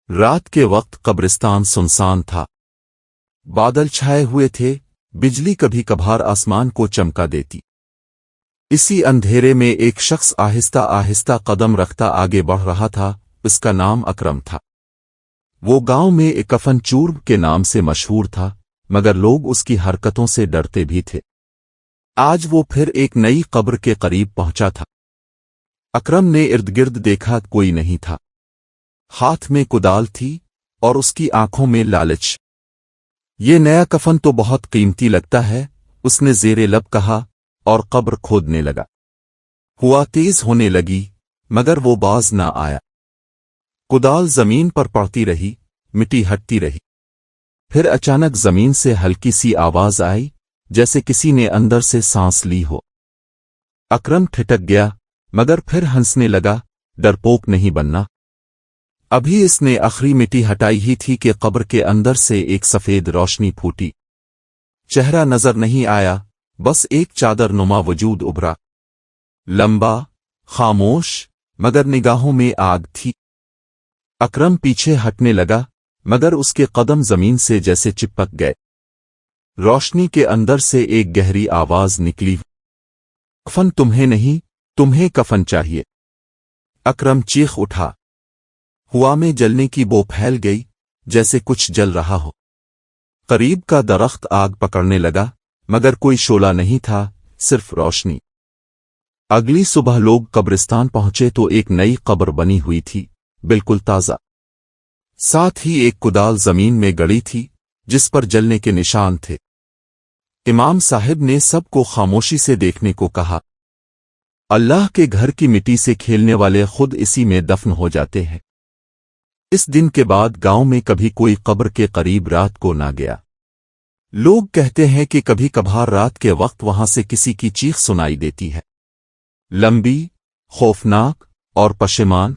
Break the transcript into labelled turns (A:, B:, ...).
A: رات کے وقت قبرستان سنسان تھا۔ بادل چھائے ہوئے تھے، بجلی کبھی کبھار آسمان کو چمکا دیتی۔ اسی اندھیرے میں ایک شخص آہستہ آہستہ قدم رکھتا آگے بڑھ رہا تھا۔ اس کا نام اکرم تھا۔ وہ گاؤں میں ایک کفن چور کے نام سے مشہور تھا، مگر لوگ اس کی حرکتوں سے ڈرتے بھی تھے۔ آج وہ پھر ایک نئی قبر کے قریب پہنچا تھا۔ اکرم نے ارد گرد دیکھا، کوئی نہیں تھا۔ ہاتھ میں کدال تھی اور اس کی آنکھوں میں لالچ۔ یہ نیا کفن تو بہت قیمتی لگتا ہے، اس نے زیر لب کہا اور قبر کھودنے لگا۔ ہوا تیز ہونے لگی، مگر وہ باز نہ آیا۔ کدال زمین پر پڑتی رہی، مٹی ہٹتی رہی۔ پھر اچانک زمین سے ہلکی سی آواز آئی، جیسے کسی نے اندر سے سانس لی ہو۔ اکرم ٹھٹک گیا، مگر پھر ہنسنے لگا، ڈرپوک نہیں بننا۔ ابھی اس نے آخری مٹی ہٹائی ہی تھی کہ قبر کے اندر سے ایک سفید روشنی پھوٹی۔ چہرہ نظر نہیں آیا، بس ایک چادر نما وجود ابھرا۔ لمبا، خاموش، مگر نگاہوں میں آگ تھی۔ اکرم پیچھے ہٹنے لگا، مگر اس کے قدم زمین سے جیسے چپک گئے۔ روشنی کے اندر سے ایک گہری آواز نکلی، کفن تمہیں نہیں، تمہیں کفن چاہیے۔ اکرم چیخ اٹھا۔ ہوا میں جلنے کی بو پھیل گئی، جیسے کچھ جل رہا ہو۔ قریب کا درخت آگ پکڑنے لگا، مگر کوئی شعلہ نہیں تھا، صرف روشنی۔ اگلی صبح لوگ قبرستان پہنچے تو ایک نئی قبر بنی ہوئی تھی، بالکل تازہ۔ ساتھ ہی ایک کدال زمین میں گڑی تھی، جس پر جلنے کے نشان تھے۔ امام صاحب نے سب کو خاموشی سے دیکھنے کو کہا۔ اللہ کے گھر کی مٹی سے کھیلنے والے خود اسی میں دفن ہو جاتے ہیں۔ اس دن کے بعد گاؤں میں کبھی کوئی قبر کے قریب رات کو نہ گیا۔ لوگ کہتے ہیں کہ کبھی کبھار رات کے وقت وہاں سے کسی کی چیخ سنائی دیتی ہے، لمبی، خوفناک اور پشیمان۔